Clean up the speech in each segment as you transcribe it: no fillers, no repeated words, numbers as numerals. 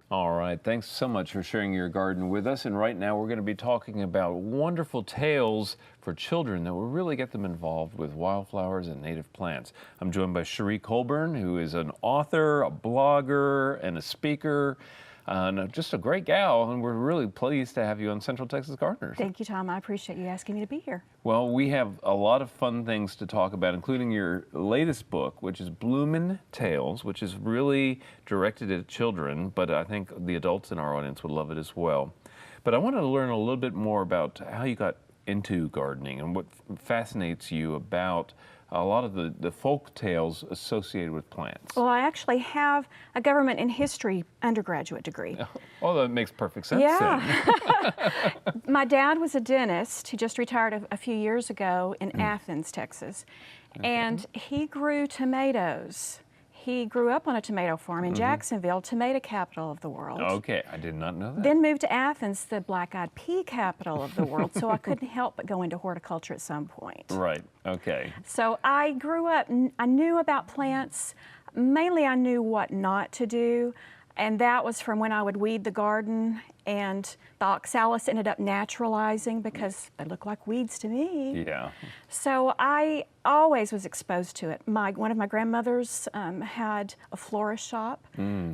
All right, thanks so much for sharing your garden with us. And right now we're going to be talking about wonderful tales for children that will really get them involved with wildflowers and native plants. I'm joined by Cherie Colburn, who is an author, a blogger, and a speaker. And just a great gal, and we're really pleased to have you on Central Texas Gardeners. Thank you, Tom. I appreciate you asking me to be here. Well, we have a lot of fun things to talk about, including your latest book, which is Bloomin' Tales, which is really directed at children, but I think the adults in our audience would love it as well. But I want to learn a little bit more about how you got into gardening and what fascinates you about a lot of the folk tales associated with plants. Well, I actually have a government and history undergraduate degree. Oh, that makes perfect sense. Yeah. My dad was a dentist. He just retired a few years ago in Athens, Texas. Okay. And he grew tomatoes. He grew up on a tomato farm in Jacksonville, tomato capital of the world. Okay, I did not know that. Then moved to Athens, the black-eyed pea capital of the world, so I couldn't help but go into horticulture at some point. Right, okay. So I grew up, I knew about plants. Mainly I knew what not to do, and that was from when I would weed the garden, and the oxalis ended up naturalizing because they look like weeds to me. Yeah. So I always was exposed to it. One of my grandmothers had a florist shop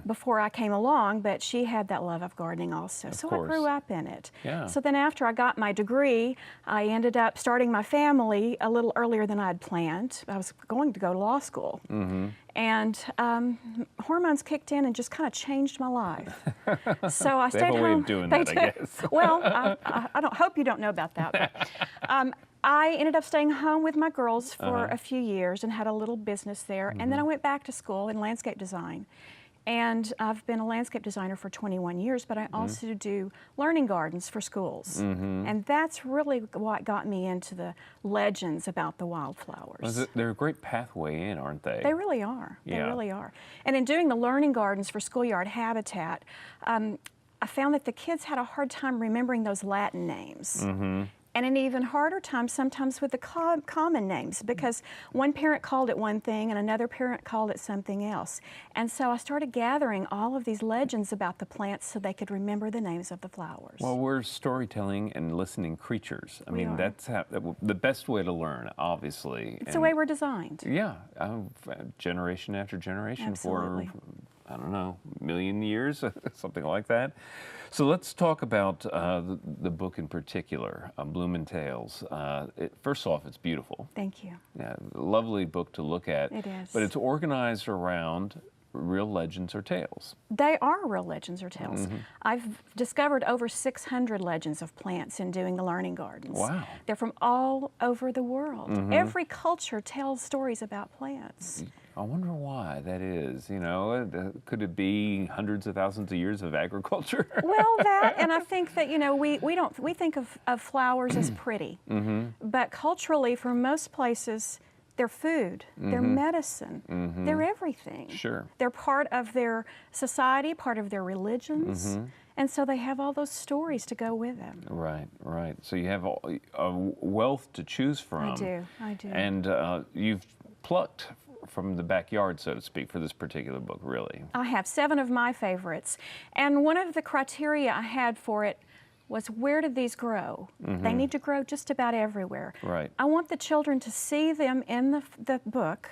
before I came along, but she had that love of gardening also. So I grew up in it. Yeah. So then after I got my degree, I ended up starting my family a little earlier than I had planned. I was going to go to law school. And hormones kicked in and just kind of changed my life. So I stayed home. Doing that, I guess. Well, I don't hope you don't know about that. But, I ended up staying home with my girls for a few years and had a little business there. And then I went back to school in landscape design. And I've been a landscape designer for 21 years, but I also do learning gardens for schools. And that's really what got me into the legends about the wildflowers. Well, they're a great pathway in, aren't they? They really are. Yeah. They really are. And in doing the learning gardens for schoolyard habitat, I found that the kids had a hard time remembering those Latin names. And an even harder time sometimes with the common names, because one parent called it one thing and another parent called it something else. And so I started gathering all of these legends about the plants so they could remember the names of the flowers. Well, we're storytelling and listening creatures. I mean, that's the best way to learn, obviously. It's the way we're designed. Yeah, generation after generation for, I don't know, a million years, something like that. So let's talk about the book in particular, Bloomin' Tales. First off, it's beautiful. Thank you. Yeah, lovely book to look at. It is. But it's organized around real legends or tales. They are real legends or tales. I've discovered over 600 legends of plants in doing the learning gardens. Wow. They're from all over the world. Every culture tells stories about plants. I wonder why that is. You know, could it be hundreds of thousands of years of agriculture? Well, that, and I think that, you know, we think of flowers as pretty, but culturally, for most places, they're food, they're medicine, they're everything. Sure. They're part of their society, part of their religions, and so they have all those stories to go with them. Right, right. So you have a wealth to choose from. I do. And you've plucked from the backyard, so to speak, for this particular book, really. I have 7 of my favorites, and one of the criteria I had for it was, where did these grow? They need to grow just about everywhere. Right. I want the children to see them in the book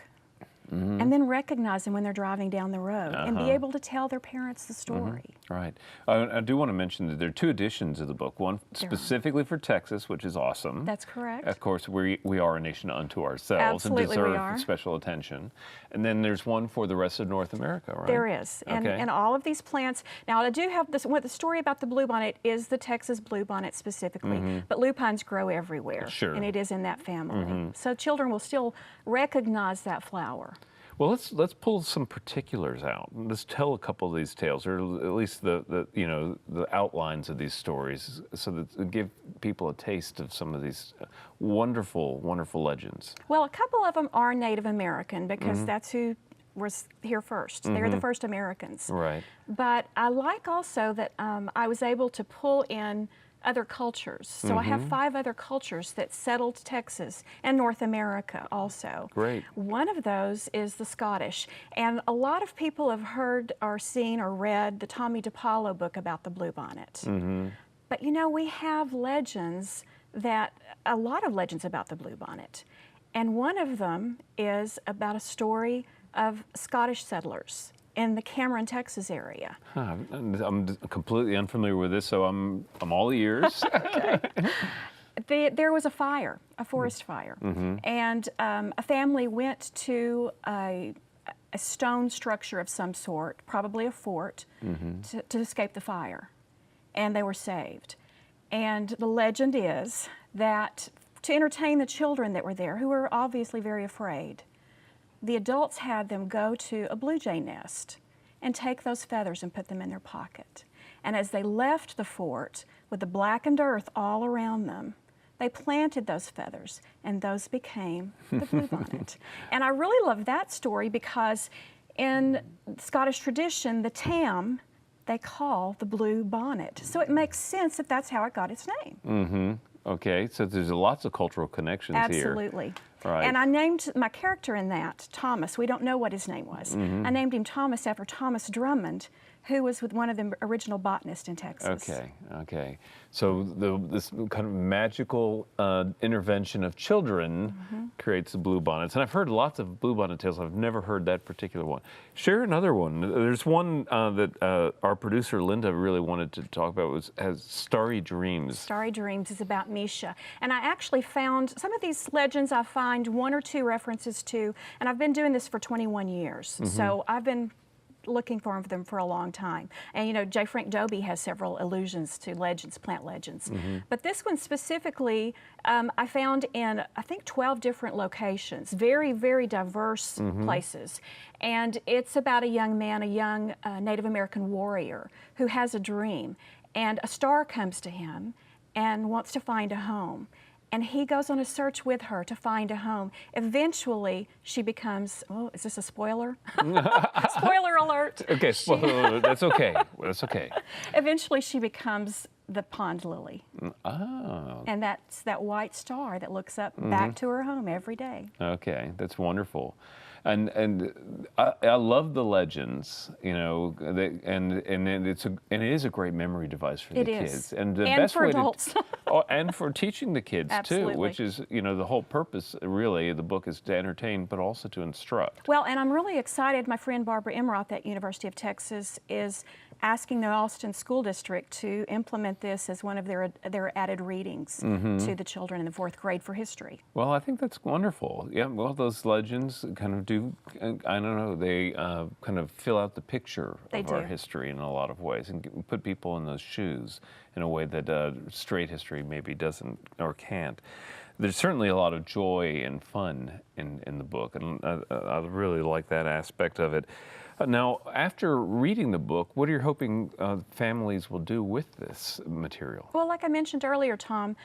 and then recognize them when they're driving down the road and be able to tell their parents the story. Right. I do want to mention that there are 2 editions of the book, one specifically for Texas, which is awesome. That's correct. Of course, we are a nation unto ourselves and deserve special attention. And then there's one for the rest of North America, right? There is. And all of these plants, now I do have this, the story about the bluebonnet is the Texas bluebonnet specifically, but lupines grow everywhere. Sure. And it is in that family. So children will still recognize that flower. Well, let's pull some particulars out. Let's tell a couple of these tales, or at least the outlines of these stories, so that to give people a taste of some of these wonderful, wonderful legends. Well, a couple of them are Native American because that's who was here first. They're the first Americans. Right. But I like also that I was able to pull in other cultures. So I have 5 other cultures that settled Texas and North America also. Great. One of those is the Scottish. And a lot of people have heard or seen or read the Tommy DePaulo book about the bluebonnet. But you know, we have legends a lot of legends about the bluebonnet. And one of them is about a story of Scottish settlers in the Cameron, Texas area. Huh, I'm completely unfamiliar with this, so I'm all ears. There was a fire, a forest fire, and a family went to a stone structure of some sort, probably a fort, to escape the fire, and they were saved. And the legend is that to entertain the children that were there, who were obviously very afraid, the adults had them go to a blue jay nest and take those feathers and put them in their pocket. And as they left the fort with the blackened earth all around them, they planted those feathers, and those became the bluebonnet. And I really love that story because in Scottish tradition, the tam they call the blue bonnet. So it makes sense that that's how it got its name. Okay, so there's lots of cultural connections here. Absolutely. Right. And I named my character in that Thomas. We don't know what his name was. I named him Thomas after Thomas Drummond, who was with one of the original botanists in Texas. Okay, okay. So this kind of magical intervention of children creates the bluebonnets. And I've heard lots of bluebonnet tales. I've never heard that particular one. Share another one. There's one that our producer Linda really wanted to talk about, has Starry Dreams. Starry Dreams is about Misha. And I actually found some of these legends I find 1 or 2 references to, and I've been doing this for 21 years. So I've been looking for them for a long time. And you know, J. Frank Dobie has several allusions to legends, plant legends. But this one specifically, I found in, I think, 12 different locations, very, very diverse places. And it's about a young man, a young Native American warrior who has a dream. And a star comes to him and wants to find a home. And he goes on a search with her to find a home. Eventually, she becomes, oh, is this a spoiler? Spoiler alert. Okay, spoiler alert. That's okay. That's okay. Eventually, she becomes the pond lily. Oh. And that's that white star that looks up back to her home every day. Okay, that's wonderful. And I love the legends, you know, and it is a great memory device for the kids. And the best for way adults. And for teaching the kids Absolutely. too, which is, you know, the whole purpose really of the book is to entertain, but also to instruct. Well, and I'm really excited. My friend Barbara Emroth at University of Texas is asking the Austin School District to implement this as one of their added readings to the children in the 4th grade for history. Well, I think that's wonderful. Yeah, well, those legends kind of do, I don't know, they kind of fill out the picture of our history in a lot of ways and put people in those shoes in a way that straight history maybe doesn't or can't. There's certainly a lot of joy and fun in the book, and I really like that aspect of it. Now, after reading the book, what are you hoping families will do with this material? Well, like I mentioned earlier, Tom,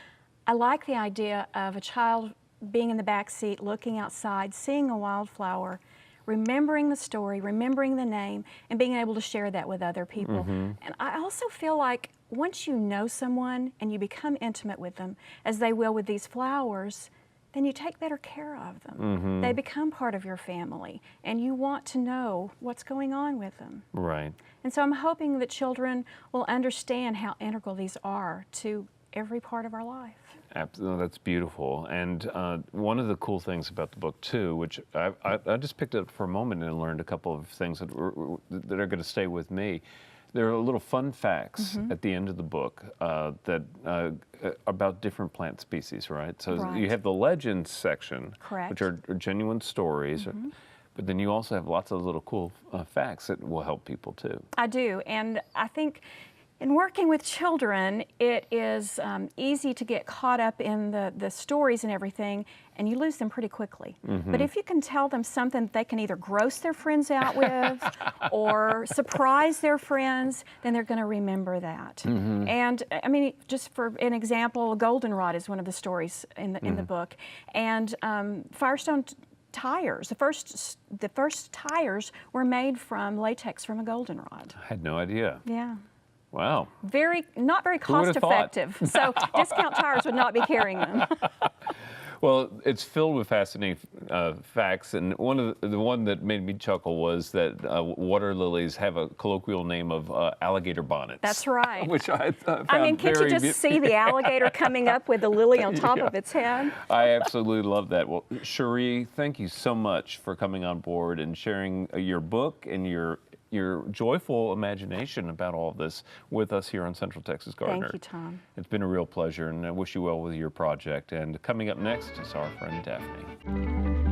I like the idea of a child being in the back seat, looking outside, seeing a wildflower, remembering the story, remembering the name, and being able to share that with other people. And I also feel like once you know someone and you become intimate with them, as they will with these flowers, then you take better care of them. They become part of your family, and you want to know what's going on with them. Right. And so I'm hoping that children will understand how integral these are to every part of our life. Absolutely, that's beautiful. And one of the cool things about the book too, which I just picked up for a moment and learned a couple of things that are going to stay with me. There are little fun facts at the end of the book that about different plant species, right? So you have the legends section, which are genuine stories, but then you also have lots of little cool facts that will help people too. I do, and I think in working with children, it is easy to get caught up in the stories and everything, and you lose them pretty quickly. But if you can tell them something that they can either gross their friends out with or surprise their friends, then they're going to remember that. And I mean, just for an example, goldenrod is one of the stories in the book, and Firestone tires. The first tires were made from latex from a goldenrod. I had no idea. Yeah. Wow. Not very Who would cost have thought? effective. So discount tires would not be carrying them. Well, it's filled with fascinating facts, and the one that made me chuckle was that water lilies have a colloquial name of alligator bonnets. That's right. Which I found I mean, can't you just see the alligator coming up with the lily on top of its head? I absolutely love that. Well, Cherie, thank you so much for coming on board and sharing your book and your joyful imagination about all of this with us here on Central Texas Gardener. Thank you, Tom. It's been a real pleasure, and I wish you well with your project. And coming up next is our friend Daphne.